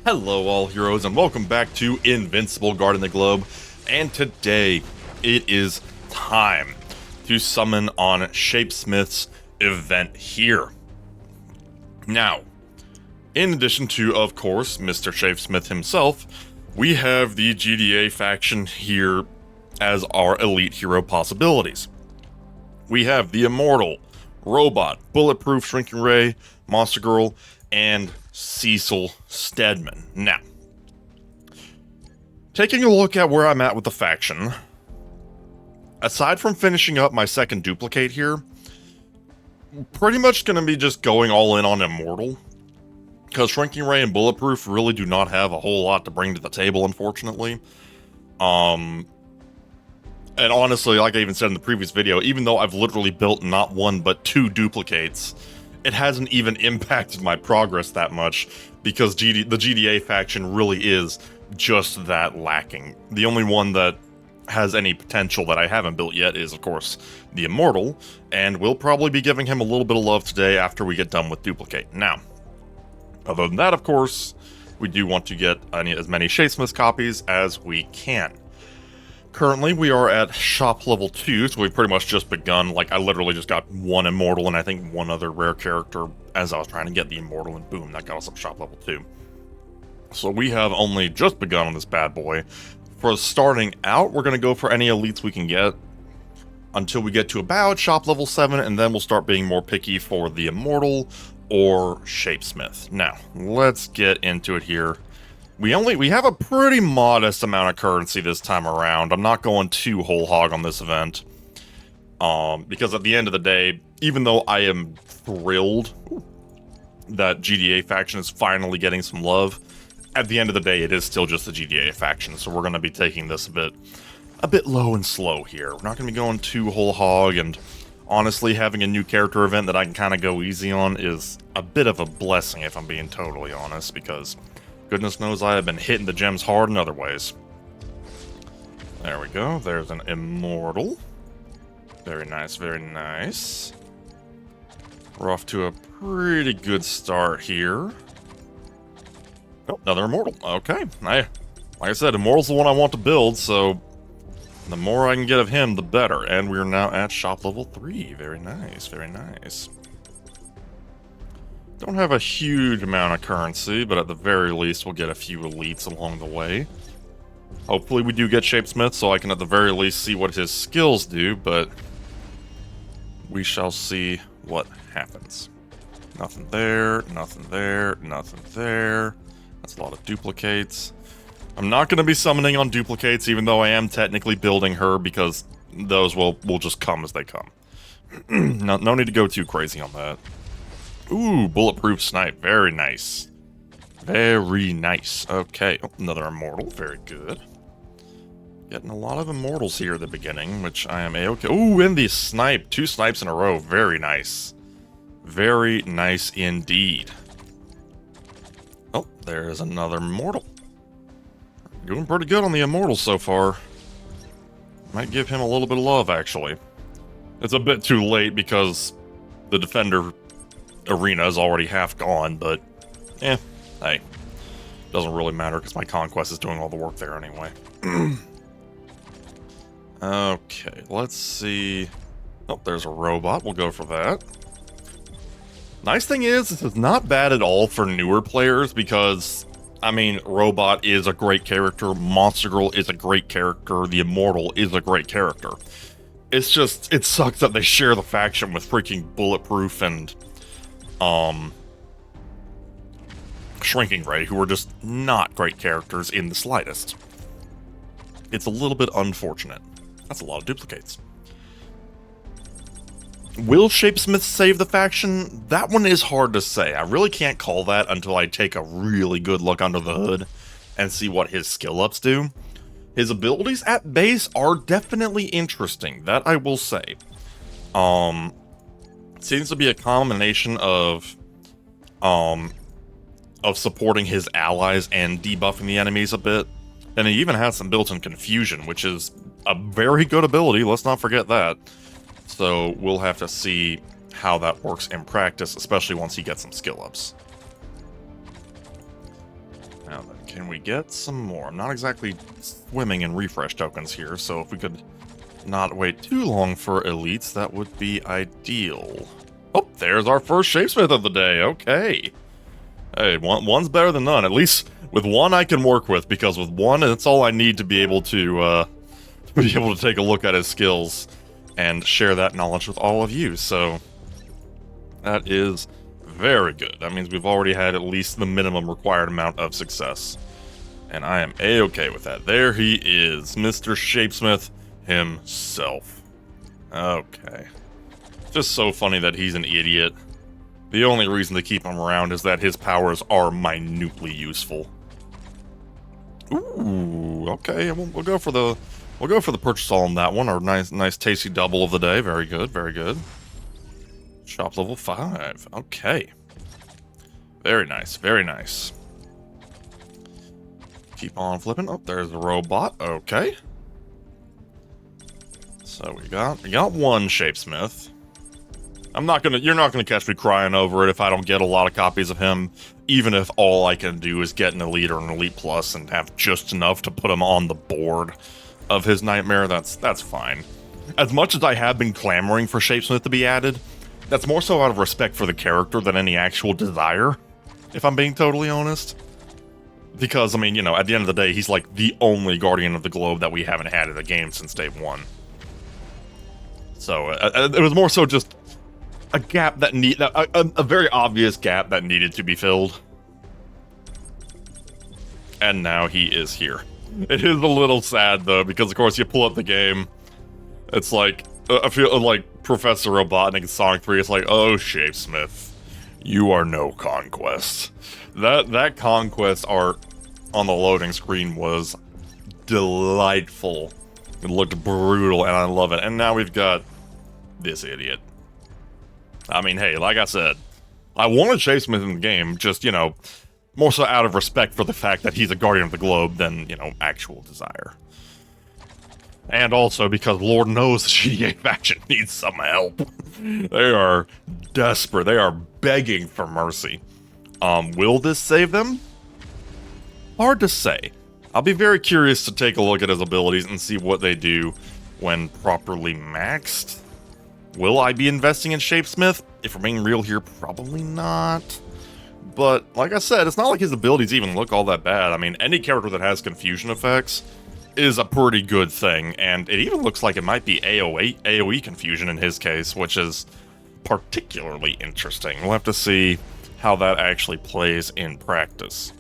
Hello all heroes and welcome back to Invincible Guarding the Globe, and today it is time to summon on SHAPESMITH's event here. Now, in addition to, of course, Mr. SHAPESMITH himself, we have the GDA faction here as our elite hero possibilities. We have the Immortal, Robot, Bulletproof Shrinking Ray, Monster Girl, and Cecil Stedman. Now, taking a look at where I'm at with the faction, aside from finishing up my second duplicate here, pretty much going to be just going all in on Immortal, because Shrinking Ray and Bulletproof really do not have a whole lot to bring to the table, unfortunately. And honestly, like I even said in the previous video, even though I've literally built not one but two duplicates, it hasn't even impacted my progress that much, because the GDA faction really is just that lacking. The only one that has any potential that I haven't built yet is, of course, the Immortal, and we'll probably be giving him a little bit of love today after we get done with Duplicate. Now, other than that, of course, we do want to get as many SHAPESMITH copies as we can. Currently, we are at shop level 2, so we've pretty much just begun. Like, I literally just got one Immortal and I think one other rare character as I was trying to get the Immortal, and boom, that got us up shop level 2. So we have only just begun on this bad boy. For starting out, we're going to go for any elites we can get until we get to about shop level 7, and then we'll start being more picky for the Immortal or SHAPESMITH. Now, let's get into it here. We have a pretty modest amount of currency this time around. I'm not going too whole hog on this event. Because at the end of the day, even though I am thrilled that GDA faction is finally getting some love, at the end of the day, it is still just the GDA faction, so we're going to be taking this a bit low and slow here. We're not going to be going too whole hog, and honestly, having a new character event that I can kind of go easy on is a bit of a blessing, if I'm being totally honest, because goodness knows I have been hitting the gems hard in other ways. There we go. There's an Immortal. Very nice, very nice. We're off to a pretty good start here. Oh, another Immortal. Okay. Like I said, Immortal's the one I want to build, so the more I can get of him, the better. And we're now at shop level 3. Very nice, very nice. Don't have a huge amount of currency, but at the very least we'll get a few elites along the way. Hopefully we do get SHAPESMITH, so I can at the very least see what his skills do, but we shall see what happens. Nothing there, nothing there, nothing there. That's a lot of duplicates. I'm not going to be summoning on duplicates, even though I am technically building her, because those will just come as they come. No need to go too crazy on that. Ooh, Bulletproof Snipe. Very nice. Very nice. Okay. Oh, another Immortal. Very good. Getting a lot of Immortals here at the beginning, which I am a-okay. Ooh, and the Snipe. 2 snipes in a row. Very nice. Very nice indeed. Oh, there's another Immortal. Doing pretty good on the Immortal so far. Might give him a little bit of love, actually. It's a bit too late because the Defender arena is already half gone, but hey, doesn't really matter because my Conquest is doing all the work there anyway. Okay, let's see. Oh, there's a Robot. We'll go for that. Nice thing is, this is not bad at all for newer players because, I mean, Robot is a great character, Monster Girl is a great character, the Immortal is a great character. It's just, it sucks that they share the faction with freaking Bulletproof and Shrinking Ray, who are just not great characters in the slightest. It's a little bit unfortunate. That's a lot of duplicates. Will SHAPESMITH save the faction? That one is hard to say. I really can't call that until I take a really good look under the hood and see what his skill ups do. His abilities at base are definitely interesting, that I will say. Seems to be a combination of supporting his allies and debuffing the enemies a bit. And he even has some built-in confusion, which is a very good ability, let's not forget that. So we'll have to see how that works in practice, especially once he gets some skill ups. Can we get some more? I'm not exactly swimming in refresh tokens here, so if we could not wait too long for elites, that would be ideal. Oh, there's our first Shapesmith of the day. Okay. Hey, one's better than none. At least with one I can work with, because with one, that's all I need to be able to take a look at his skills and share that knowledge with all of you. So that is very good. That means we've already had at least the minimum required amount of success. And I am A-okay with that. There he is, Mr. Shapesmith himself. Okay. Just so funny that he's an idiot. The only reason to keep him around is that his powers are minutely useful. Ooh, okay. We'll go for the purchase all on that one. Our nice tasty double of the day. Very good, very good. Shop level 5. Okay. Very nice, very nice. Keep on flipping. Oh, there's the robot. Okay. So we got one Shapesmith. You're not gonna catch me crying over it if I don't get a lot of copies of him, even if all I can do is get an Elite or an Elite Plus and have just enough to put him on the board of his nightmare. That's fine. As much as I have been clamoring for Shapesmith to be added, that's more so out of respect for the character than any actual desire, if I'm being totally honest. Because, I mean, you know, at the end of the day, he's like the only Guardian of the Globe that we haven't had in the game since day one. So, it was more so just a gap that a very obvious gap that needed to be filled. And now he is here. It is a little sad, though, because, of course, you pull up the game, it's like, I feel like Professor Robotnik in Sonic 3, it's like, oh, Shapesmith, you are no conquest. That conquest art on the loading screen was delightful. It looked brutal, and I love it. And now we've got this idiot. I mean, hey, like I said, I wanted Shapesmith in the game, just, you know, more so out of respect for the fact that he's a Guardian of the Globe than, you know, actual desire. And also because Lord knows the GDA faction needs some help. They are desperate. They are begging for mercy. Will this save them? Hard to say. I'll be very curious to take a look at his abilities and see what they do when properly maxed. Will I be investing in Shapesmith? If we're being real here, probably not. But, like I said, it's not like his abilities even look all that bad. I mean, any character that has confusion effects is a pretty good thing, and it even looks like it might be AoE confusion in his case, which is particularly interesting. We'll have to see how that actually plays in practice.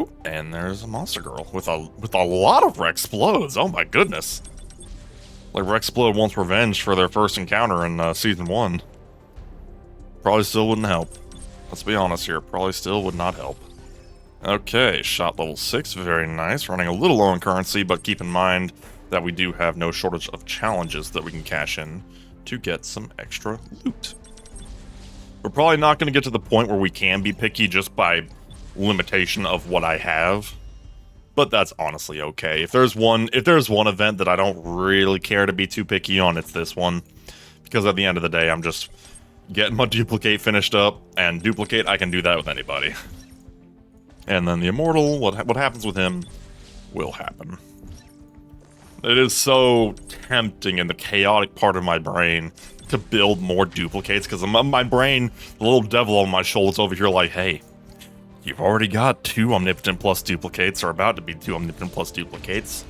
Ooh, and there's a monster girl with a lot of Rexplodes. Oh my goodness. Like Rexplode wants revenge for their first encounter in Season 1. Probably still wouldn't help. Let's be honest here, probably still would not help. Okay, shop level 6, very nice. Running a little low on currency, but keep in mind that we do have no shortage of challenges that we can cash in to get some extra loot. We're probably not going to get to the point where we can be picky just by limitation of what I have, but that's honestly okay. If there's one event that I don't really care to be too picky on, it's this one, because at the end of the day, I'm just getting my duplicate finished up, and duplicate, I can do that with anybody. And then the Immortal, what happens with him will happen. It is so tempting in the chaotic part of my brain to build more duplicates, because my brain, the little devil on my shoulder's over here like, hey, you've already got 2 Omnipotent Plus duplicates, or about to be 2 Omnipotent Plus duplicates.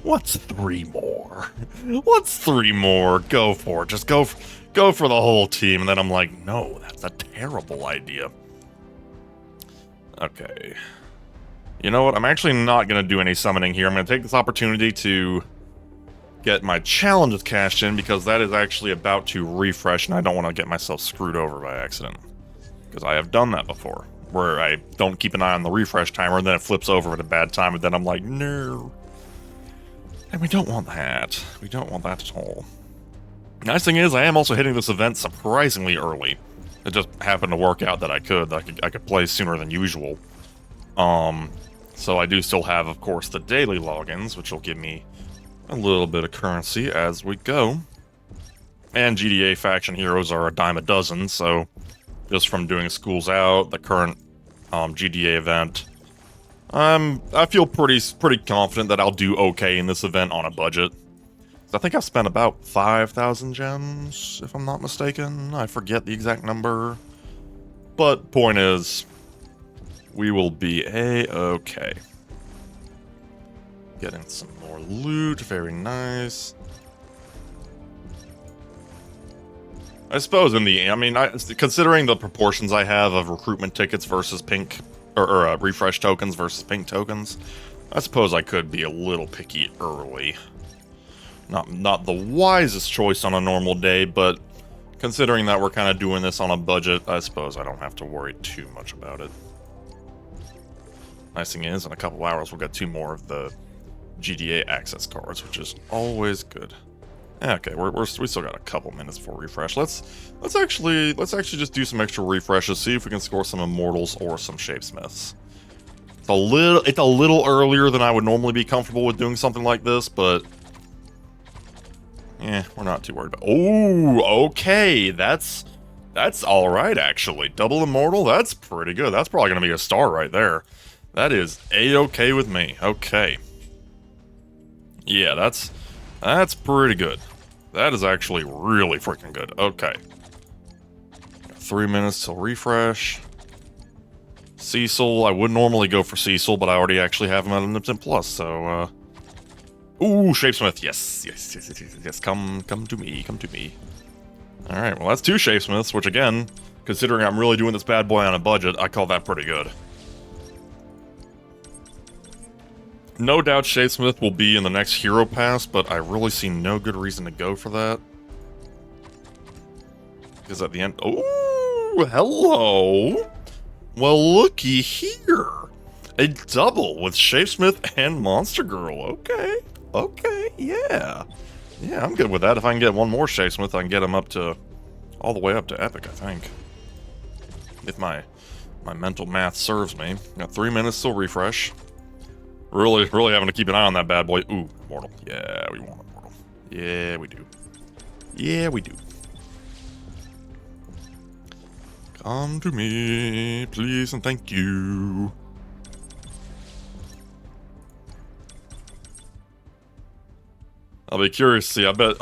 What's 3 more? What's 3 more? Go for it. Just go for the whole team. And then I'm like, no, that's a terrible idea. Okay. You know what? I'm actually not going to do any summoning here. I'm going to take this opportunity to get my challenges cashed in, because that is actually about to refresh, and I don't want to get myself screwed over by accident. Because I have done that before, where I don't keep an eye on the refresh timer, and then it flips over at a bad time, and then I'm like, no. And we don't want that. We don't want that at all. Nice thing is, I am also hitting this event surprisingly early. It just happened to work out that I could play sooner than usual. So I do still have, of course, the daily logins, which will give me a little bit of currency as we go. And GDA faction heroes are a dime a dozen, so just from doing Schools Out, the current GDA event, I feel pretty confident that I'll do okay in this event on a budget. I think I've spent about 5,000 gems, if I'm not mistaken. I forget the exact number. But point is, we will be a-okay. Getting some more loot, very nice. I suppose in the, I mean, considering the proportions I have of recruitment tickets versus pink, or refresh tokens versus pink tokens, I suppose I could be a little picky early. Not the wisest choice on a normal day, but considering that we're kind of doing this on a budget, I suppose I don't have to worry too much about it. Nice thing is, in a couple hours, we'll get 2 more of the GDA access cards, which is always good. Okay, we still got a couple minutes before refresh. Let's actually just do some extra refreshes, see if we can score some immortals or some shapesmiths. It's a little earlier than I would normally be comfortable with doing something like this, but we're not too worried about. Oh, okay, that's all right actually. Double immortal, that's pretty good. That's probably gonna be a star right there. That is a-okay with me. Okay. Yeah, that's pretty good. That is actually really freaking good. Okay. 3 minutes till refresh. Cecil, I would normally go for Cecil, but I already actually have him at Omnipotent Plus, so, Ooh, Shapesmith, yes. Come to me. Alright, well that's 2 Shapesmiths, which again, considering I'm really doing this bad boy on a budget, I call that pretty good. No doubt Shapesmith will be in the next Hero Pass, but I really see no good reason to go for that. Because at the end... Oh, hello! Well, looky here! A double with Shapesmith and Monster Girl. Okay, yeah. Yeah, I'm good with that. If I can get one more Shapesmith, I can get him up to... all the way up to Epic, I think. If my mental math serves me. Got 3 minutes till refresh. Really having to keep an eye on that bad boy. Ooh, immortal. Yeah, we want immortal. Yeah, we do. Yeah, we do. Come to me, please and thank you. I'll be curious to see. I bet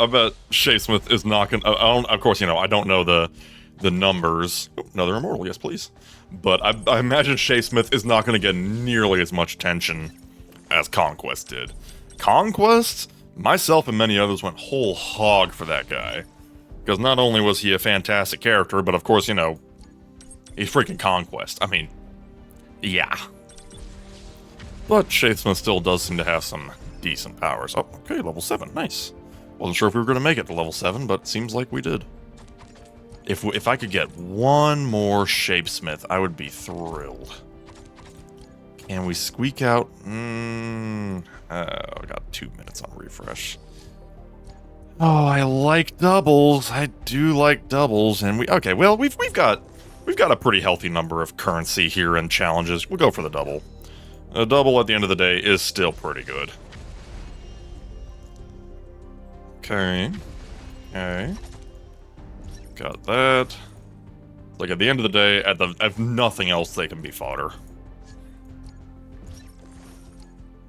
Shapesmith is not gonna. Of course, you know, I don't know the numbers. Oh, another immortal, yes, please. But I imagine Shapesmith is not going to get nearly as much attention as Conquest did. Conquest, myself and many others went whole hog for that guy. Because not only was he a fantastic character, but of course, you know, he's freaking Conquest. I mean, yeah. But Shapesmith still does seem to have some decent powers. Oh, okay, level 7, nice. Wasn't sure if we were going to make it to level 7, but it seems like we did. If I could get one more Shapesmith, I would be thrilled. Can we squeak out? I got 2 minutes on refresh. Oh, I like doubles. I do like doubles, and okay. Well, we've got a pretty healthy number of currency here and challenges. We'll go for the double. A double at the end of the day is still pretty good. Okay. Got that. Like at the end of the day, if nothing else, they can be fodder.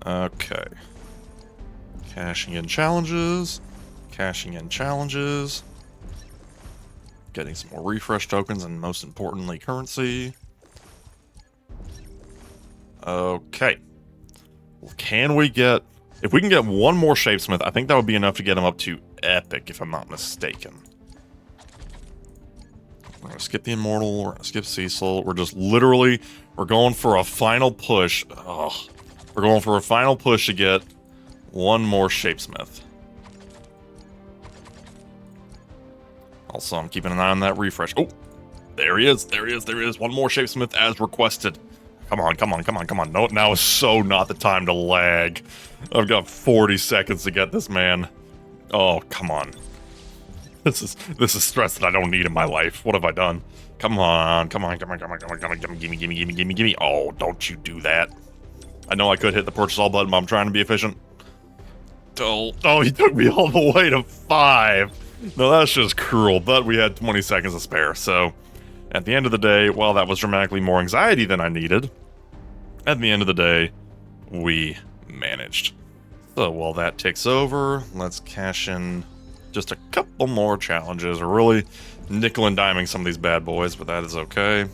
Okay. Cashing in challenges. Getting some more refresh tokens and most importantly, currency. Okay. Can we get... If we can get one more Shapesmith, I think that would be enough to get him up to Epic, if I'm not mistaken. We're going to skip the Immortal, we're going to skip Cecil. We're just literally... We're going for a final push. Ugh. We're going for a final push to get one more Shapesmith. Also, I'm keeping an eye on that refresh. Oh, there he is. One more Shapesmith as requested. Come on. No, now is so not the time to lag. I've got 40 seconds to get this man. Oh, come on. This is stress that I don't need in my life. What have I done? Come on. Gimme. Oh, don't you do that. I know I could hit the purchase all button, but I'm trying to be efficient. Oh, he took me all the way to 5. No, that's just cruel, but we had 20 seconds to spare, so at the end of the day, well, that was dramatically more anxiety than I needed. At the end of the day, we managed. So while that ticks over, let's cash in just a couple more challenges. We're really nickel and diming some of these bad boys, but that is okay.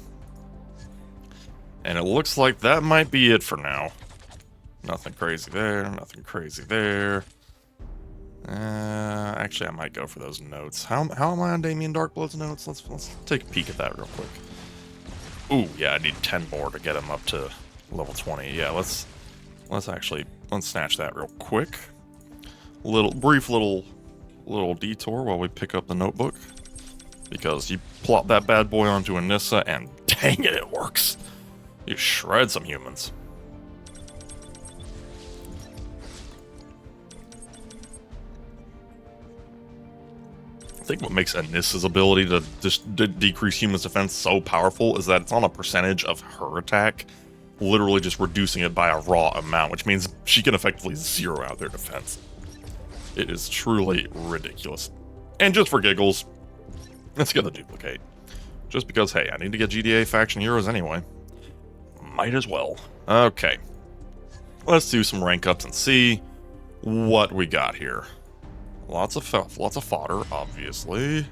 And it looks like that might be it for now. Nothing crazy there, nothing crazy there. Actually, I might go for those notes. How am I on Damien Darkblood's notes? Let's take a peek at that real quick. Ooh, yeah, I need 10 more to get him up to level 20. Yeah, let's snatch that real quick. Brief little detour while we pick up the notebook, because you plop that bad boy onto Anissa and dang it, it works. You shred some humans. I think what makes Anissa's ability to just decrease humans' defense so powerful is that it's on a percentage of her attack, literally just reducing it by a raw amount, which means she can effectively zero out their defense. It is truly ridiculous. And just for giggles, let's get the duplicate. Just because, hey, I need to get GDA faction heroes anyway. Might as well. Okay. Let's do some rank ups and see what we got here. Lots of fodder, obviously.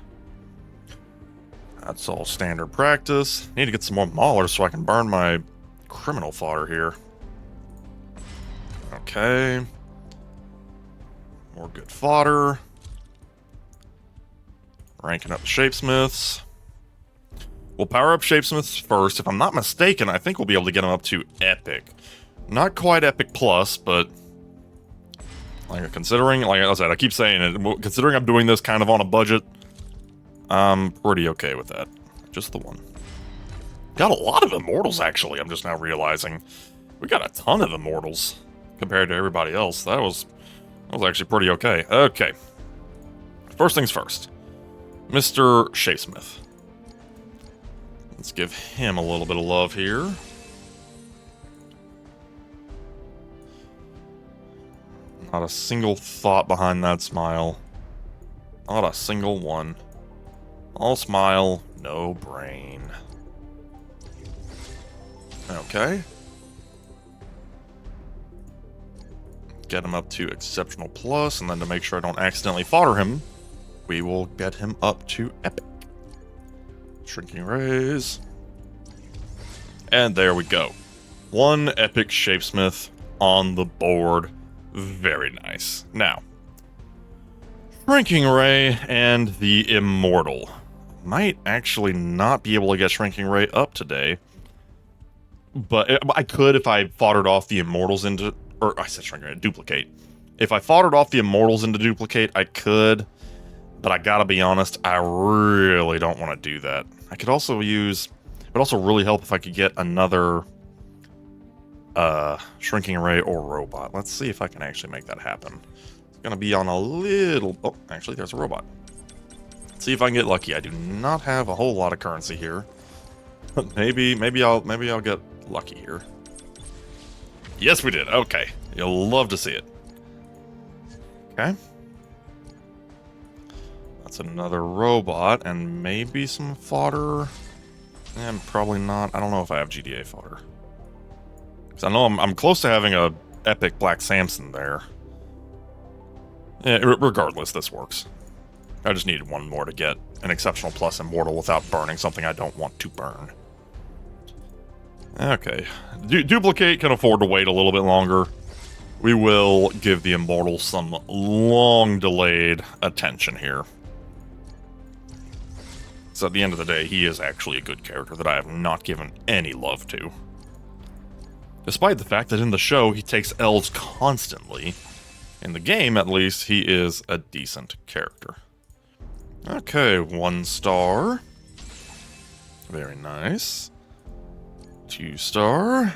That's all standard practice. Need to get some more maulers so I can burn my criminal fodder here. Okay. More good fodder. Ranking up the Shapesmiths. We'll power up Shapesmiths first. If I'm not mistaken, I think we'll be able to get them up to Epic. Not quite Epic Plus, but considering, like I said, I keep saying it, considering I'm doing this kind of on a budget, I'm pretty okay with that. Just the one. Got a lot of Immortals, actually, I'm just now realizing. We got a ton of Immortals compared to everybody else. That was actually pretty okay. Okay. First things first. Mr. Shapesmith. Let's give him a little bit of love here. Not a single thought behind that smile. Not a single one. All smile, no brain. Okay. Get him up to Exceptional Plus, and then to make sure I don't accidentally fodder him, we will get him up to Epic. Shrinking Rays. And there we go. One Epic Shapesmith on the board. Very nice. Now, Shrinking Ray and the Immortal. Might actually not be able to get Shrinking Ray up today. But I could if I foddered off the Immortals into... Or, I said Shrinking Ray, Duplicate. If I foddered off the Immortals into Duplicate, I could. But I gotta be honest, I really don't want to do that. I could also use... It would also really help if I could get another... Shrinking Ray or Robot. Let's see if I can actually make that happen. It's gonna be on a little... Oh, actually, there's a Robot. Let's see if I can get lucky. I do not have a whole lot of currency here. But maybe I'll get lucky here. Yes, we did. Okay. You'll love to see it. Okay. That's another Robot, and maybe some fodder. And probably not. I don't know if I have GDA fodder. Because I know I'm close to having a Epic Black Samson there. Yeah, regardless, this works. I just needed one more to get an Exceptional Plus Immortal without burning something I don't want to burn. Okay. Duplicate can afford to wait a little bit longer. We will give the Immortal some long-delayed attention here. So at the end of the day, he is actually a good character that I have not given any love to. Despite the fact that in the show, he takes L's constantly. In the game, at least, he is a decent character. Okay, 1 star. Very nice. 2 star.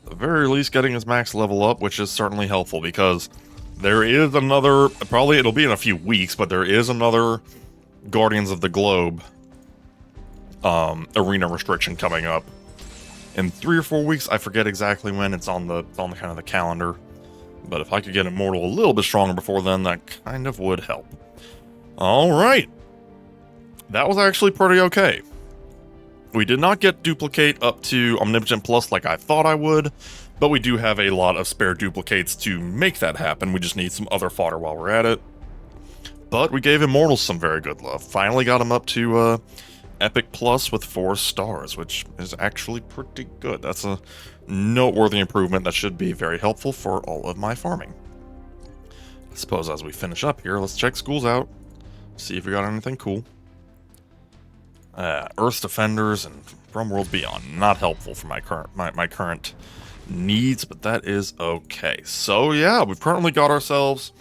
At the very least, getting his max level up, which is certainly helpful, because there is another... Probably it'll be in a few weeks, but there is another Guardians of the Globe arena restriction coming up in 3 or 4 weeks. I forget exactly when. It's on the kind of the calendar. But if I could get Immortal a little bit stronger before then, that kind of would help. All right, that was actually pretty okay. We did not get duplicate up to Omnipotent Plus like I thought I would, but we do have a lot of spare duplicates to make that happen. We just need some other fodder while we're at it. But we gave Immortals some very good love. Finally got him up to Epic Plus with 4 stars, which is actually pretty good. That's a noteworthy improvement that should be very helpful for all of my farming. I suppose as we finish up here, let's check schools out, see if we got anything cool. Earth's Defenders and From Worlds Beyond, not helpful for my current needs, but that is okay. So yeah, we've currently got ourselves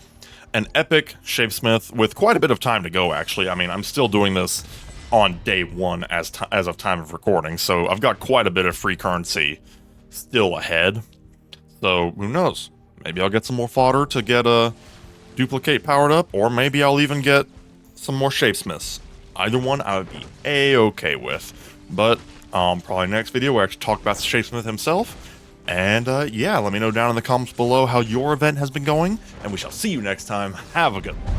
an epic SHAPESMITH with quite a bit of time to go, actually. I mean, I'm still doing this on day 1 as of time of recording, so I've got quite a bit of free currency still ahead. So who knows? Maybe I'll get some more fodder to get a duplicate powered up, or maybe I'll even get some more SHAPESMITHs. Either one I would be a-okay with. But probably next video we'll actually talk about the SHAPESMITH himself. And yeah, let me know down in the comments below how your event has been going, and we shall see you next time. Have a good one.